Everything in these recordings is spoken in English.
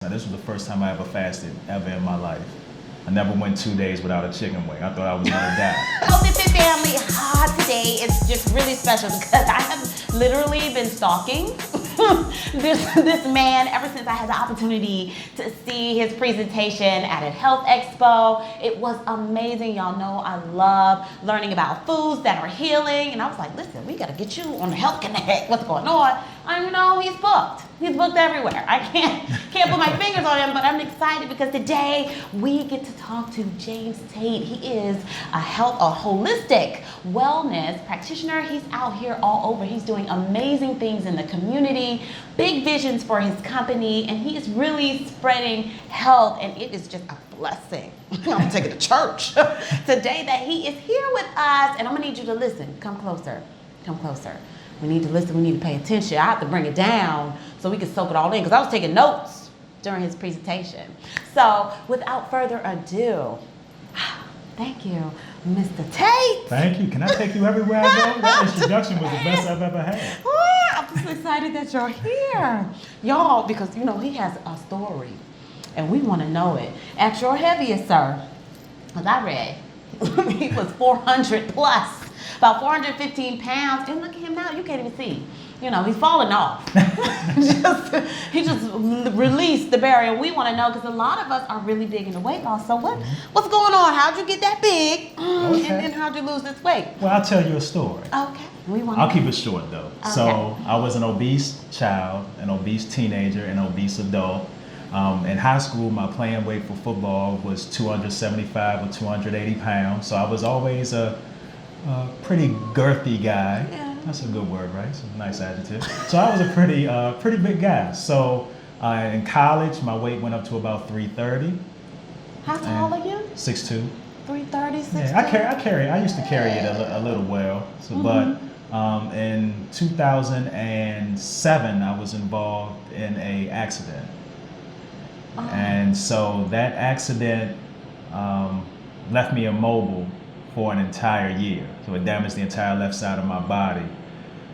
Now, this was the first time I ever fasted ever in my life. I never went 2 days without a chicken wing. I thought I was gonna die. Hello, Fit family. Today is just really special because I have literally been stalking this man ever since I had the opportunity to see his presentation at a health expo. It was amazing. Y'all know I love learning about foods that are healing. And I was like, listen, we gotta get you on the Health Connect. What's going on? I know he's booked. He's booked everywhere. I can't put my fingers on him, but I'm excited because today we get to talk to James Tate. He is a holistic wellness practitioner. He's out here all over. He's doing amazing things in the community, big visions for his company, and he is really spreading health, and it is just a blessing. I'm gonna take it to church today that he is here with us, and I'm gonna need you to listen. Come closer. Come closer. We need to listen, we need to pay attention. I have to bring it down so we can soak it all in because I was taking notes during his presentation. So without further ado, thank you, Mr. Tate. Thank you. Can I take you everywhere I go? That introduction was the best I've ever had. I'm just excited that you're here. Y'all, because you know, he has a story and we want to know it. At your heaviest, sir, because I read, he was 400 plus. About 415 pounds, and look at him now, you can't even see. You know, he's falling off. He just released the barrier. We want to know, because a lot of us are really big into weight loss. So what's going on? How'd you get that big? Okay. And then how'd you lose this weight? Well, I'll tell you a story. Okay. I'll keep it short, though. Okay. So I was an obese child, an obese teenager, an obese adult. In high school, my playing weight for football was 275 or 280 pounds. So I was always a pretty girthy guy. Yeah. That's a good word, right? It's a nice adjective. So I was a pretty big guy. So in college, my weight went up to about 330. How tall are you? 6'2". 330, 6'2"? Yeah, I used to carry it a little well. So, But in 2007, I was involved in a accident. And so that accident left me immobile for an entire year. So it damaged the entire left side of my body.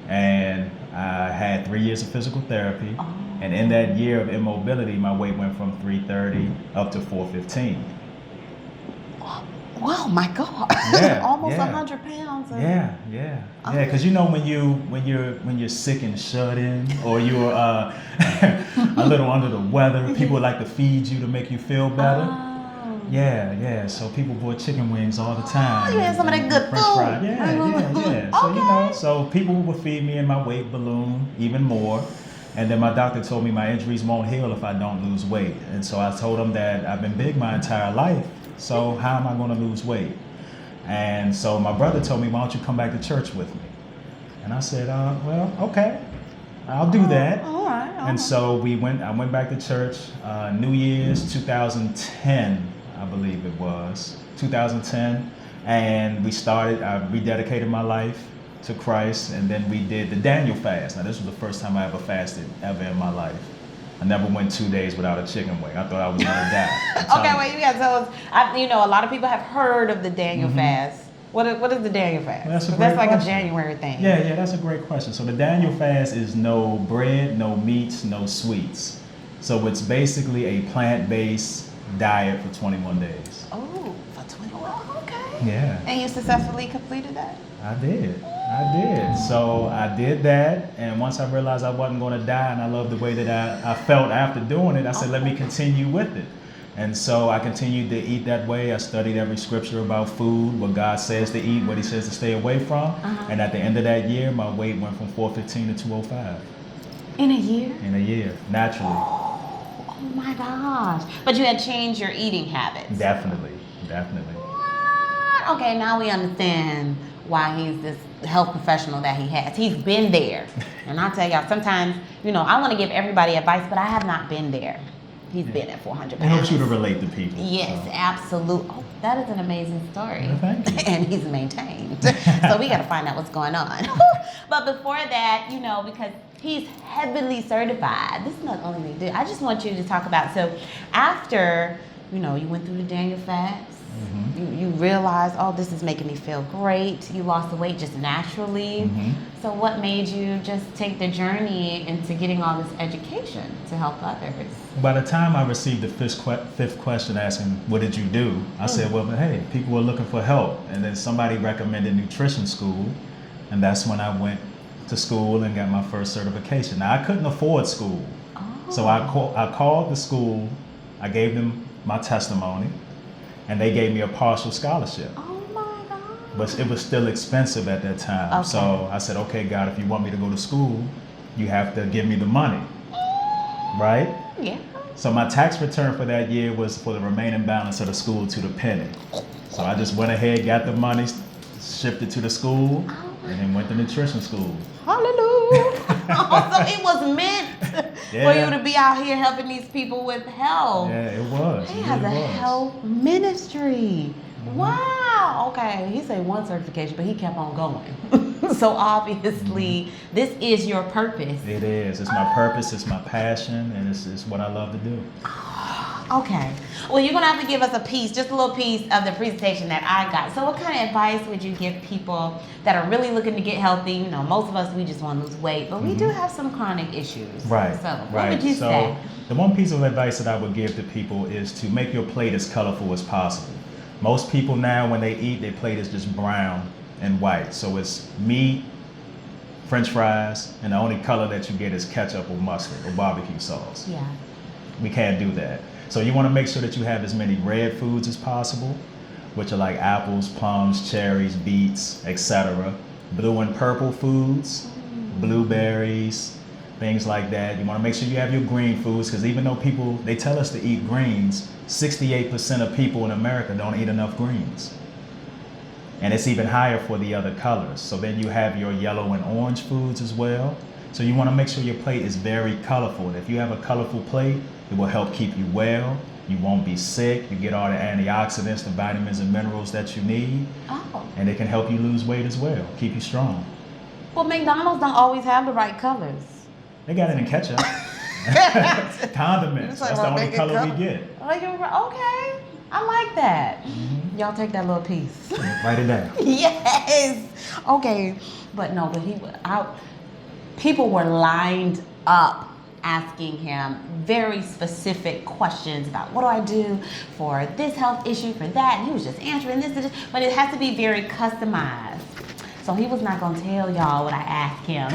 And I had 3 years of physical therapy. And in that year of immobility, my weight went from 330 up to 415. Wow, my God. Yeah, Almost yeah. 100 pounds. Yeah. Because you know when you're sick and shut in, or you're a little under the weather, people like to feed you to make you feel better. Yeah. So people bought chicken wings all the time. You had some of that good French food. fries. Yeah. So Okay. so people would feed me and my weight balloon even more. And then my doctor told me my injuries won't heal if I don't lose weight. And so I told him that I've been big my entire life. So how am I going to lose weight? And so my brother told me, why don't you come back to church with me? And I said, well, okay, I'll do that. All right. And so I went back to church, New Year's 2010, I believe it was, 2010. And I rededicated my life to Christ. And then we did the Daniel fast. Now this was the first time I ever fasted ever in my life. I never went 2 days without a chicken wing. I thought I was gonna die. Okay, wait, you gotta tell us. A lot of people have heard of the Daniel fast. What is the Daniel fast? Well, that's like question. a January thing. Yeah, that's a great question. So the Daniel fast is no bread, no meats, no sweets. So it's basically a plant-based diet for 21 days. Oh, for 21. Okay. Yeah. And you successfully completed that? I did. So I did that, and once I realized I wasn't going to die, and I loved the way that I felt after doing it, I said, let me continue with it. And so I continued to eat that way. I studied every scripture about food, what God says to eat, what he says to stay away from. And at the end of that year, my weight went from 415 to 205. In a year? In a year, naturally. Oh my gosh. But you had changed your eating habits. Definitely. What? Okay, now we understand why he's this health professional that he has. He's been there. And I'll tell y'all, sometimes, I want to give everybody advice, but I have not been there. He's been at 400 pounds. It helps you to relate to people. Yes, so. absolutely. Oh, that is an amazing story. Well, thank you. And he's maintained. So we got to find out what's going on. But before that, because he's heavily certified, this is not only do. I just want you to talk about, so after, you went through the Daniel fast, You realize, oh, this is making me feel great. You lost the weight just naturally. So what made you just take the journey into getting all this education to help others? By the time I received the fifth question asking, what did you do? I said, well, hey, people were looking for help. And then somebody recommended nutrition school. And that's when I went to school and got my first certification. Now, I couldn't afford school. So I called the school, I gave them my testimony, and they gave me a partial scholarship. Oh my God. But it was still expensive at that time. Okay. So I said, okay, God, if you want me to go to school, you have to give me the money, right? Yeah. So my tax return for that year was for the remaining balance of the school to the penny. So I just went ahead, got the money, shipped it to the school, and then went to nutrition school. Hallelujah. So it was meant for you to be out here helping these people with health. Yeah, it was. He It has really a was. health ministry. Wow. Okay. He said one certification, but he kept on going. So obviously, this is your purpose. It is. It's my purpose. It's my passion, and it's what I love to do. Okay. Well, you're gonna have to give us a piece, just a little piece of the presentation that I got. So what kind of advice would you give people that are really looking to get healthy? You know, most of us, we just want to lose weight, but we do have some chronic issues. Right. So right. what would you so say? The one piece of advice that I would give to people is to make your plate as colorful as possible. Most people now, when they eat, their plate is just brown and white. So it's meat, French fries, and the only color that you get is ketchup or mustard or barbecue sauce. Yeah. We can't do that. So you want to make sure that you have as many red foods as possible, which are like apples, plums, cherries, beets, etc. Blue and purple foods, blueberries, things like that. You want to make sure you have your green foods, because even though people, they tell us to eat greens, 68% of people in America don't eat enough greens. And it's even higher for the other colors. So then you have your yellow and orange foods as well. So you want to make sure your plate is very colorful. And if you have a colorful plate, it will help keep you well. You won't be sick. You get all the antioxidants, the vitamins and minerals that you need. Oh. And it can help you lose weight as well, keep you strong. Well, McDonald's don't always have the right colors. They got it in ketchup. Condiments. That's the only color we get. Oh, you're right. Okay. I like that. Y'all take that little piece. Write it down. Yes. Okay. But people were lined up asking him very specific questions about what do I do for this health issue, for that. And he was just answering this, but it has to be very customized. So he was not gonna tell y'all what I asked him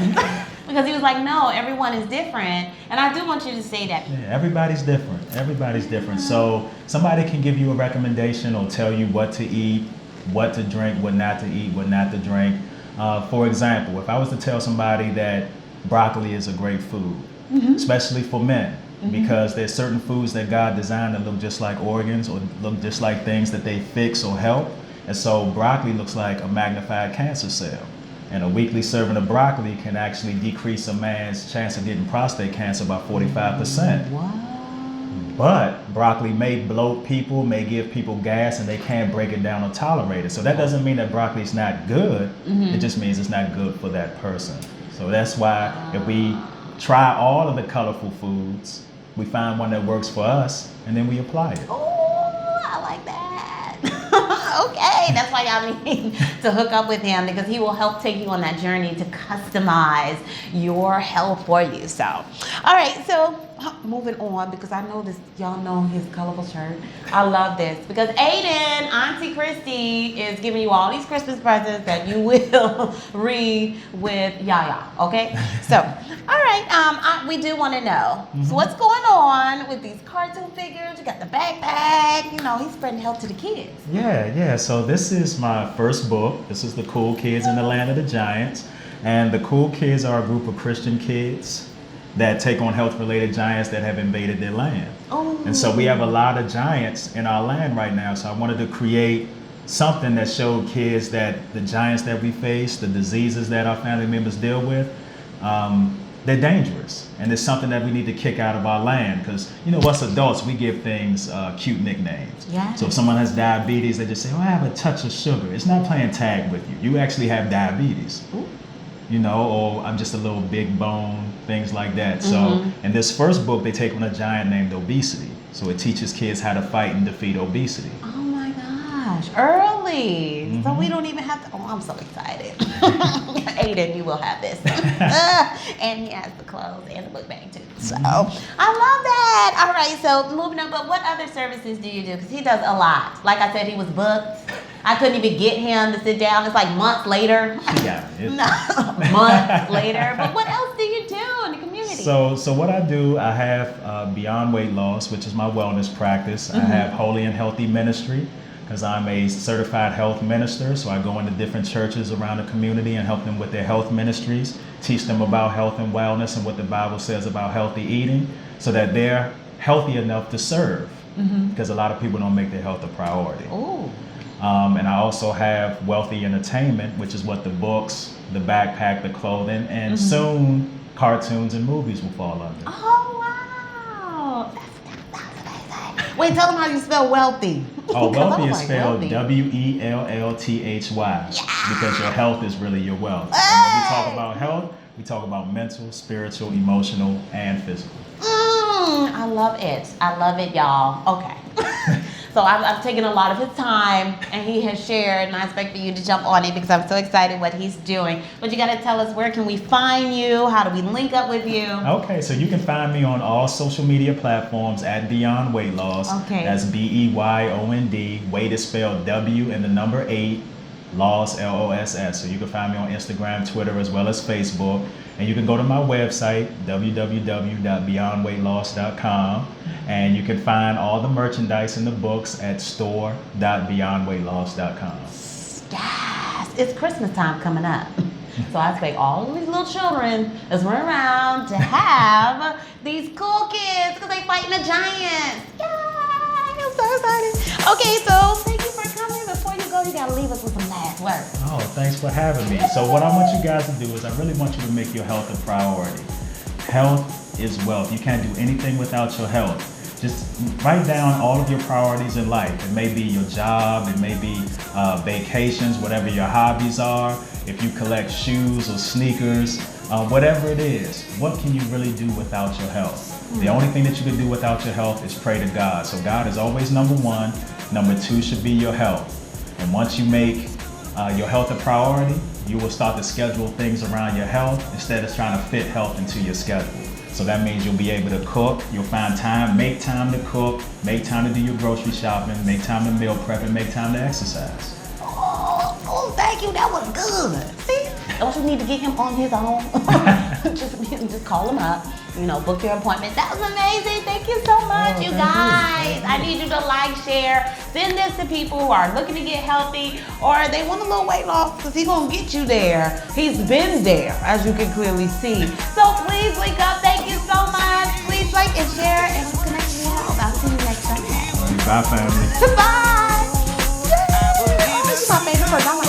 because he was like, no, everyone is different. And I do want you to say that. Yeah, everybody's different. Everybody's different. So somebody can give you a recommendation or tell you what to eat, what to drink, what not to eat, what not to drink. For example, if I was to tell somebody that broccoli is a great food, especially for men, because there's certain foods that God designed that look just like organs or look just like things that they fix or help. And so broccoli looks like a magnified cancer cell. And a weekly serving of broccoli can actually decrease a man's chance of getting prostate cancer by 45%. Wow. But broccoli may bloat people, may give people gas, and they can't break it down or tolerate it. So that doesn't mean that broccoli is not good. It just means it's not good for that person. So that's why if we try all of the colorful foods, we find one that works for us, and then we apply it. Oh, I like that. Okay, that's why y'all need to hook up with him, because he will help take you on that journey to customize your health for you. So, all right, so moving on, because I know this, y'all know his colorful shirt. I love this because Aiden, Auntie Christy, is giving you all these Christmas presents that you will read with Yaya. Okay, so all right, we do want to know. So what's going on with these cartoon figures? You got the backpack. You know, he's spreading health to the kids. Yeah. So this is my first book. This is The Cool Kids in the Land of the Giants. And the Cool Kids are a group of Christian kids that take on health-related giants that have invaded their land. Oh. And so we have a lot of giants in our land right now. So I wanted to create something that showed kids that the giants that we face, the diseases that our family members deal with, they're dangerous. And it's something that we need to kick out of our land, because, you know, us adults, we give things cute nicknames. Yeah. So if someone has diabetes, they just say, oh, I have a touch of sugar. It's not playing tag with you. You actually have diabetes. Ooh. You know, or I'm just a little big bone, things like that. So in this first book, they take on a giant named obesity. So it teaches kids how to fight and defeat obesity. Oh my God. gosh, early. So we don't even have to. Oh, I'm so excited. Aiden, you will have this. And he has the clothes and the book bag too. So I love that. All right, so moving on. But what other services do you do? Because he does a lot. Like I said, he was booked. I couldn't even get him to sit down. It's like months later. Yeah. Months later. But what else do you do in the community? So what I do, I have Beyond Weight Loss, which is my wellness practice. I have Holy and Healthy Ministry, because I'm a certified health minister. So I go into different churches around the community and help them with their health ministries, teach them about health and wellness and what the Bible says about healthy eating, so that they're healthy enough to serve. Because a lot of people don't make their health a priority. Ooh. And I also have Wealthy Entertainment, which is what the books, the backpack, the clothing, and soon cartoons and movies will fall under. Oh, wow. That's amazing. Wait, tell them how you spell wealthy. Oh, wealthy is like spelled wealthy. Wellthy, because your health is really your wealth. And when we talk about health, we talk about mental, spiritual, emotional, and physical. I love it. I love it, y'all. Okay. So I've taken a lot of his time, and he has shared, and I expect for you to jump on it because I'm so excited what he's doing. But you got to tell us, where can we find you? How do we link up with you? Okay, so you can find me on all social media platforms at Beyond Weight Loss. Okay. That's BEYOND. Weight is spelled W and the number 8, Loss, LOSS. So you can find me on Instagram, Twitter, as well as Facebook. And you can go to my website, www.beyondweightloss.com. And you can find all the merchandise and the books at store.beyondweightloss.com. Yes, it's Christmas time coming up. So I expect all of these little children that's running around to have these cool kids because they fighting the giants. Yay! I'm so excited. Okay, so thank you for coming. Before you go, you gotta leave us with some last words. Oh, thanks for having me. So what I want you guys to do is I really want you to make your health a priority. Health is wealth. You can't do anything without your health. Just write down all of your priorities in life. It may be your job, it may be vacations, whatever your hobbies are. If you collect shoes or sneakers, whatever it is, what can you really do without your health? The only thing that you can do without your health is pray to God. So God is always number one. Number two should be your health. And once you make your health a priority, you will start to schedule things around your health instead of trying to fit health into your schedule. So that means you'll be able to cook, you'll find time, make time to cook, make time to do your grocery shopping, make time to meal prep, and make time to exercise. Oh, thank you. That was good. See, don't you need to get him on his own? just call him up. Book your appointment. That was amazing. Thank you so much, you guys. I need you to like, share, send this to people who are looking to get healthy or they want a little weight loss because he's going to get you there. He's been there, as you can clearly see. So please link up. Thank you so much. Please like and share and connect with your health. I'll see you next Sunday. Bye, family. Goodbye. Oh, this is my favorite person.